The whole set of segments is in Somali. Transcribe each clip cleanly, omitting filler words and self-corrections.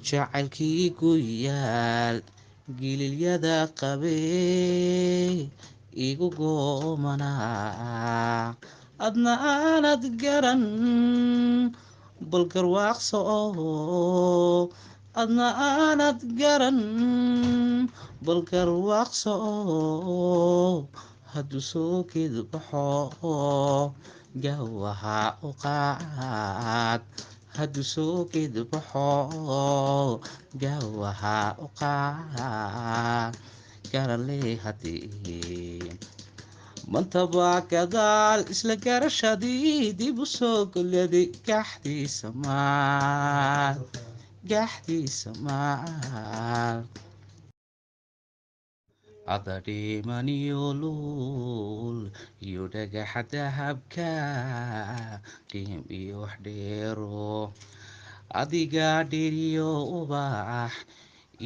jacaylkii ku yaal gililyada qabee igu goomanaa adna aanad garan bal garwaaqso oo adna aanad garan bal garwaaqso oo hadduu soo geedu baxo gawaha u qaad hadduu soo geedu baxo gawaha u qaad garanlee haddii mantaba gadaal isla garashadii dib u soo golyaday gaxdiisa maal adadhimaniyo luul iyo dhagaxa dahabka dhim iyo wax dheero adiga dhiriyo ubax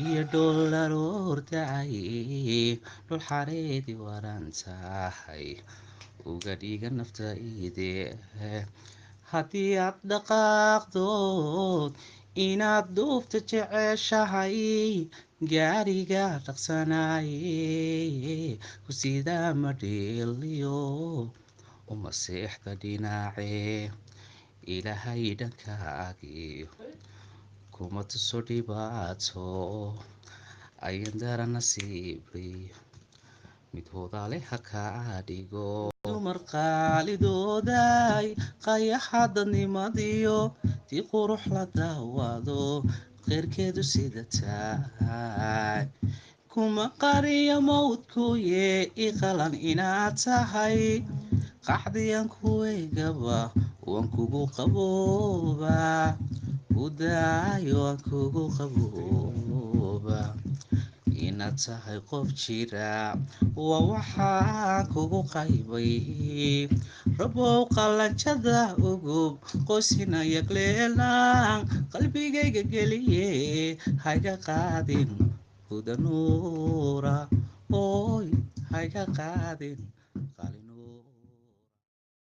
iyo dholar ordacay dhul xareedi waran tahay uga dhiga naftayde haddii aad dhaqaaqdood inaad duufta jeceshahay gaariga dhaqsanaye ku sidaa ma dheeliyo uma seexda dhinacee ilaahay dhankaagii kuma tuso dhibaato ayan dara nasiibay mid hodaale ha kaa dhigo dumar qaalidooday qayaxa dadnimadiyo tii qurux la daawado qeyrkeedu sida tahay kuma qariyo mawdkuye i qalan inaad tahay qaxdiyan kuweygaba waan kugu qabooba udaayo waan kugu qabooba inaad tahay qof jira waa waxaan kugu qaybay rabow qalanjada ugub qoysina yagleelaan qalbigayga geliye hayga qaadin huda nuura ooy hayga qaadin